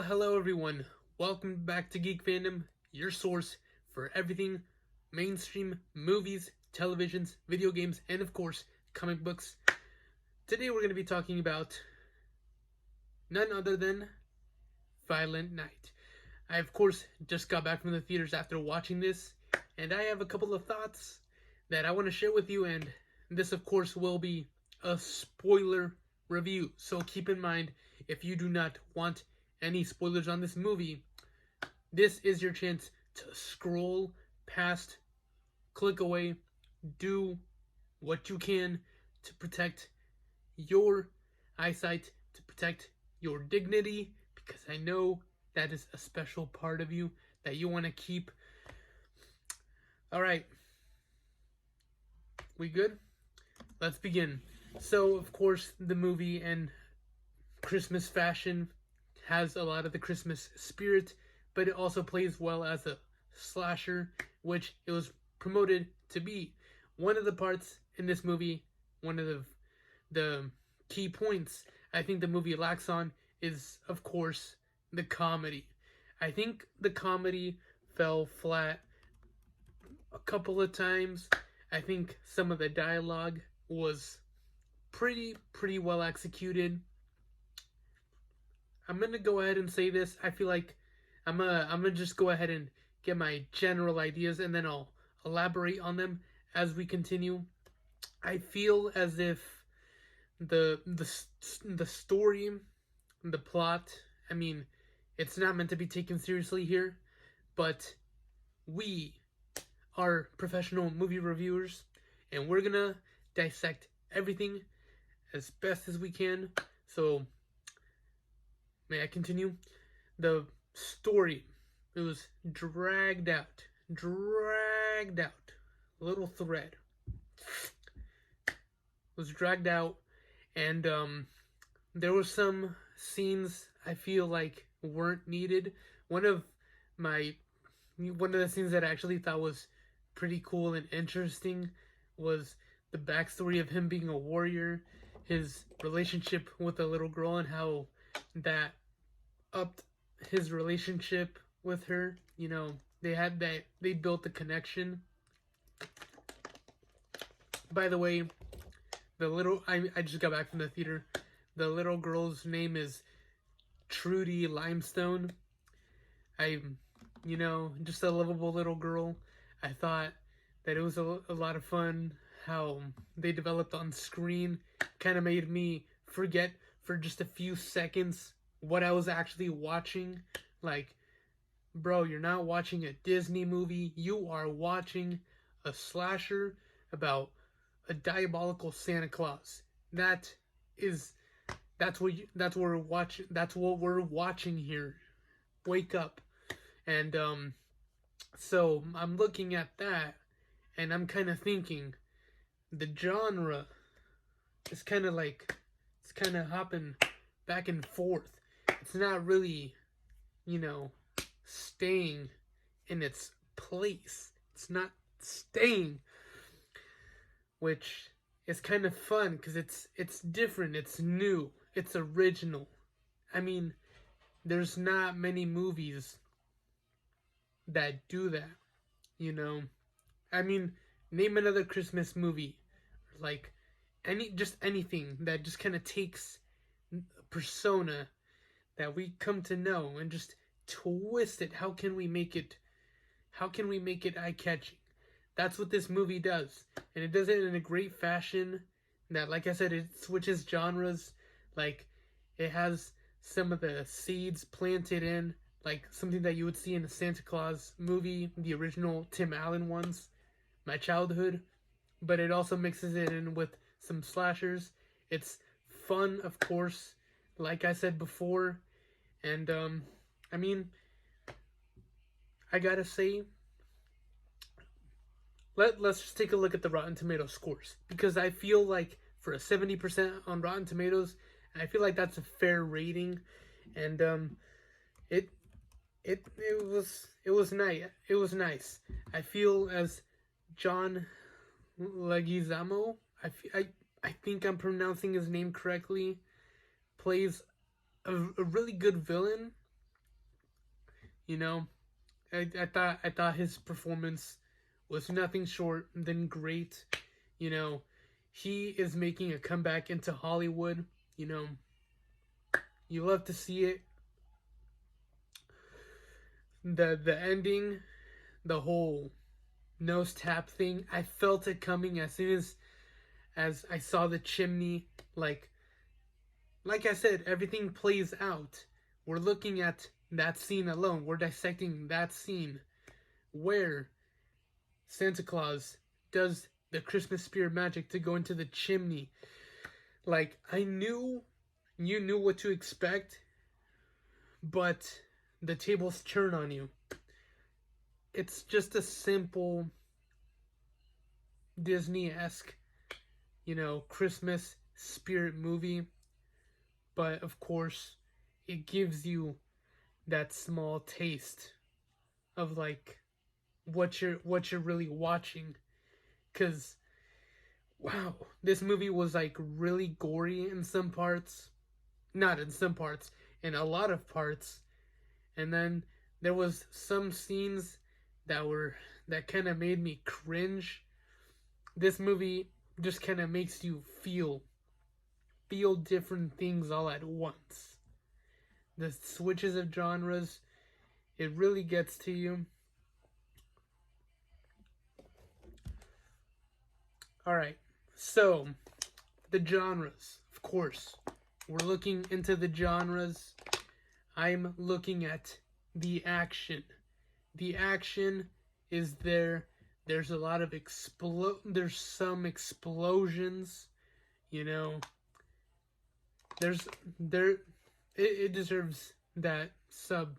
Hello everyone. Welcome back to Geek Fandom, your source for everything mainstream movies, televisions, video games, and of course, comic books. Today we're going to be talking about none other than Violent Night. I, of course, just got back from the theaters after watching this, and I have a couple of thoughts that I want to share with you, and this, of course, will be a spoiler review. So keep in mind, if you do not want any spoilers on this movie, this is your chance to scroll past, click away, do what you can to protect your eyesight, to protect your dignity, because I know that is a special part of you that you want to keep. All right. We good? Let's begin. So, of course, the movie and Christmas fashion has a lot of the Christmas spirit, but it also plays well as a slasher, which it was promoted to be. One of the parts in this movie, one of the key points I think the movie lacks on is, of course, the comedy. I think the comedy fell flat a couple of times. I think some of the dialogue was pretty well executed. I'm gonna go ahead and say this. I feel like I'm gonna just go ahead and get my general ideas, and then I'll elaborate on them as we continue. I feel as if the story, the plot, I mean, it's not meant to be taken seriously here, but we are professional movie reviewers, and we're gonna dissect everything as best as we can. So, may I continue? The story, it was dragged out. Little thread. It was dragged out, and there were some scenes I feel like weren't needed. One of the scenes that I actually thought was pretty cool and interesting was the backstory of him being a warrior, his relationship with a little girl, and how that upped his relationship with her. You know, they built a connection. By the way, I just got back from the theater. The little girl's name is Trudy Limestone. Just a lovable little girl. I thought that it was a lot of fun how they developed on screen. Kind of made me forget for just a few seconds what I was actually watching. Like, bro, you're not watching a Disney movie. You are watching a slasher about a diabolical Santa Claus. That's what we're watching here. Wake up. And so I'm looking at that, and I'm kind of thinking, the genre is kind of hopping back and forth. It's not really, staying in its place. It's not staying, which is kind of fun because it's different, it's new, it's original. I mean, there's not many movies that do that, I mean, name another Christmas movie, like anything that just kind of takes a persona that we come to know and just twist it. How can we make it eye-catching? That's what this movie does, and it does it in a great fashion that, like I said, it switches genres. Like, it has some of the seeds planted in, like something that you would see in a Santa Claus movie, the original Tim Allen ones, my childhood, but it also mixes it in with some slashers. It's fun, of course, like I said before, and I mean, I gotta say, let's just take a look at the Rotten Tomatoes scores, because I feel like for a 70% on Rotten Tomatoes, I feel like that's a fair rating, and it was nice. It was nice. I feel as John Leguizamo, I think I'm pronouncing his name correctly, plays a really good villain. You know, I thought his performance was nothing short than great. You know, he is making a comeback into Hollywood. You know, you love to see it. The ending, the whole nose tap thing, I felt it coming as soon as I saw the chimney. Like I said, everything plays out. We're looking at that scene alone. We're dissecting that scene where Santa Claus does the Christmas spirit magic to go into the chimney. Like, I knew you knew what to expect, but the tables turn on you. It's just a simple Disney-esque, Christmas spirit movie. But of course, it gives you that small taste of like what you're really watching. 'Cause wow, this movie was like really gory in some parts. Not in some parts, in a lot of parts. And then there was some scenes that kind of made me cringe. This movie just kind of makes you feel different things all at once. The switches of genres, it really gets to you. Alright, so the genres, of course. We're looking into the genres. I'm looking at the action. The action is there. There's a lot of there's some explosions, it deserves that sub.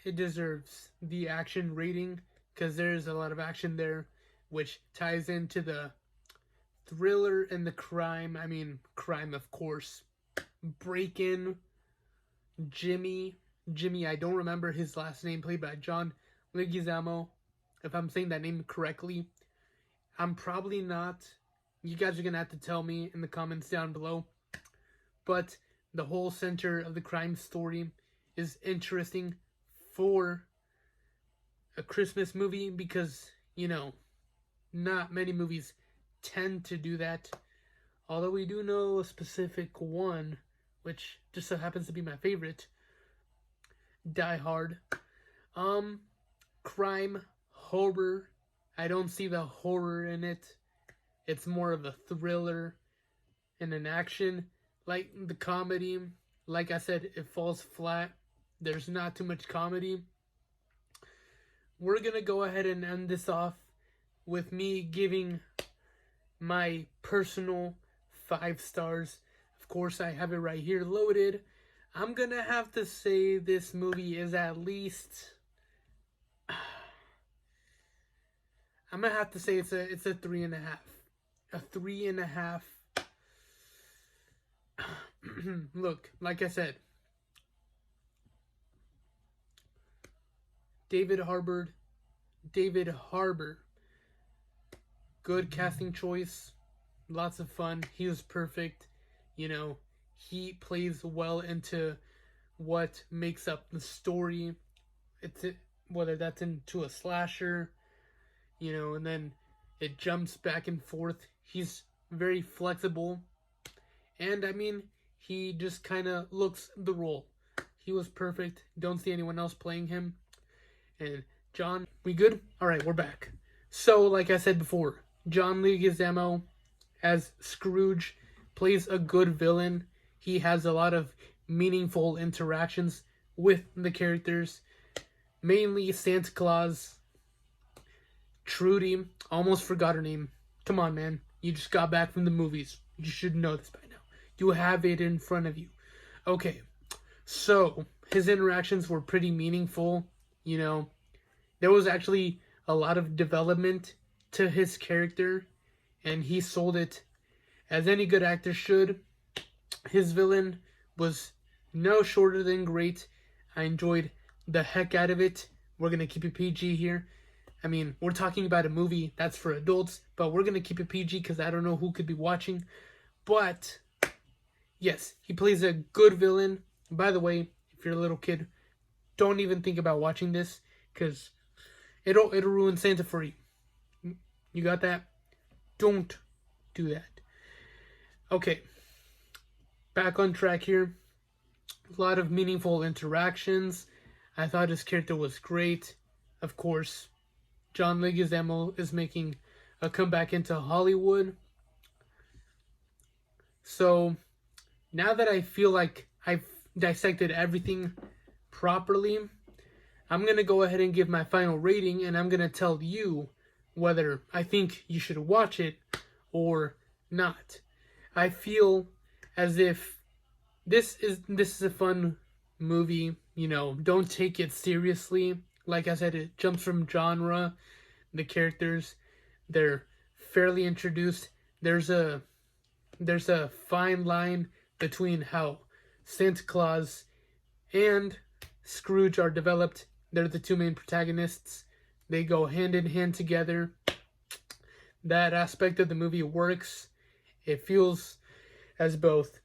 It deserves the action rating because there's a lot of action there, which ties into the thriller and the crime. I mean, crime, of course. Break-in, Jimmy, I don't remember his last name, played by John Leguizamo, if I'm saying that name correctly. I'm probably not. You guys are going to have to tell me in the comments down below. But the whole center of the crime story is interesting for a Christmas movie because, not many movies tend to do that. Although we do know a specific one, which just so happens to be my favorite, Die Hard. Crime, horror. I don't see the horror in it. It's more of a thriller and an action. Like the comedy, like I said, it falls flat. There's not too much comedy. We're gonna go ahead and end this off with me giving my personal 5 stars. Of course, I have it right here loaded. I'm gonna have to say this movie is at least... I'm gonna have to say it's a 3.5. A 3.5. Look, like I said, David Harbour, good casting choice, lots of fun. He was perfect. He plays well into what makes up the story. Whether that's into a slasher, and then it jumps back and forth. He's very flexible. And I mean, he just kind of looks the role. He was perfect. Don't see anyone else playing him. And John, we good? Alright, we're back. So, like I said before, John Leguizamo as Scrooge plays a good villain. He has a lot of meaningful interactions with the characters. Mainly Santa Claus. Trudy, almost forgot her name. Come on, man. You just got back from the movies. You should know this by now. You have it in front of you. Okay, so his interactions were pretty meaningful. There was actually a lot of development to his character, and he sold it as any good actor should. His villain was no shorter than great. I enjoyed the heck out of it. We're going to keep it PG here. I mean, we're talking about a movie that's for adults, but we're going to keep it PG because I don't know who could be watching. But, yes, he plays a good villain. By the way, if you're a little kid, don't even think about watching this, because it'll ruin Santa for you. You got that? Don't do that. Okay, back on track here. A lot of meaningful interactions. I thought his character was great. Of course, John Leguizamo is making a comeback into Hollywood. So now that I feel like I've dissected everything properly, I'm going to go ahead and give my final rating, and I'm going to tell you whether I think you should watch it or not. I feel as if this is a fun movie, you know, don't take it seriously. Like I said, it jumps from genre. The characters, they're fairly introduced. There's a fine line between how Santa Claus and Scrooge are developed. They're the two main protagonists. They go hand in hand together. That aspect of the movie works. It feels as both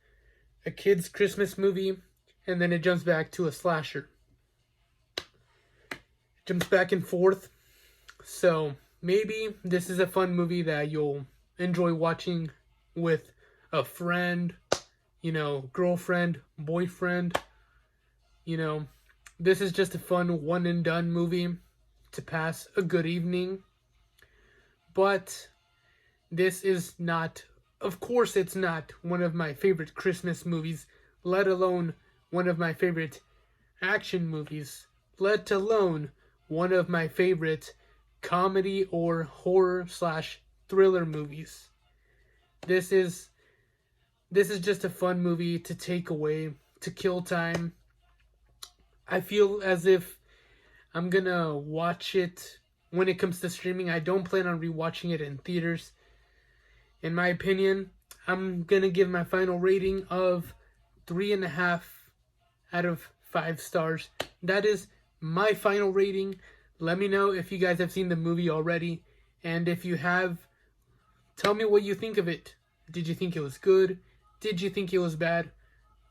a kid's Christmas movie, and then it jumps back to a slasher. It jumps back and forth. So maybe this is a fun movie that you'll enjoy watching with a friend, you know, girlfriend, boyfriend. You know, this is just a fun one and done movie to pass a good evening. But this is not, of course it's not one of my favorite Christmas movies, let alone one of my favorite action movies, let alone one of my favorite comedy or horror/thriller movies. This is just a fun movie to take away, to kill time. I feel as if I'm gonna watch it when it comes to streaming. I don't plan on rewatching it in theaters. In my opinion, I'm gonna give my final rating of 3.5 out of 5 stars. That is my final rating. Let me know if you guys have seen the movie already, and if you have, tell me what you think of it. Did you think it was good? Did you think it was bad?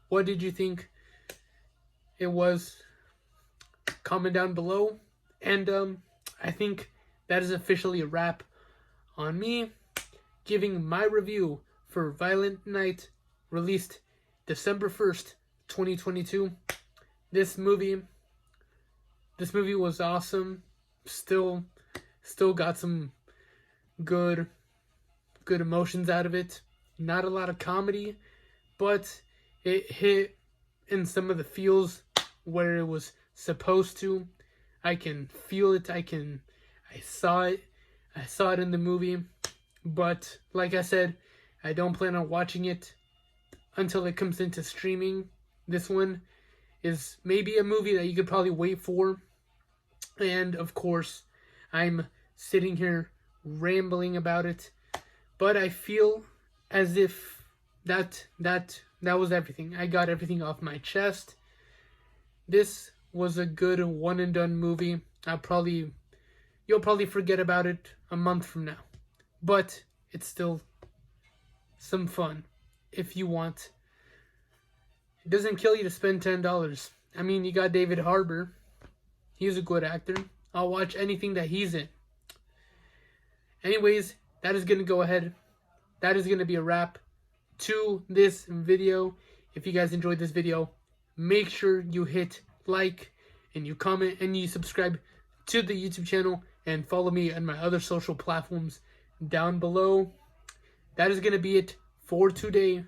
What did you think it was? Comment down below. And I think that is officially a wrap on me giving my review for Violent Night, released December 1st, 2022. This movie was awesome. Still got some good emotions out of it. Not a lot of comedy, but it hit in some of the feels where it was supposed to. I can feel it. I saw it. I saw it in the movie. But like I said, I don't plan on watching it until it comes into streaming. This one is maybe a movie that you could probably wait for. And of course, I'm sitting here rambling about it. But I feel as if that was everything. I got everything off my chest. This was a good one and done movie. You'll probably forget about it a month from now. But it's still some fun if you want. It doesn't kill you to spend $10. I mean, you got David Harbour. He's a good actor. I'll watch anything that he's in. Anyways, that is going to go ahead. That is going to be a wrap to this video. If you guys enjoyed this video, make sure you hit like and you comment and you subscribe to the YouTube channel and follow me on my other social platforms down below. That is going to be it for today.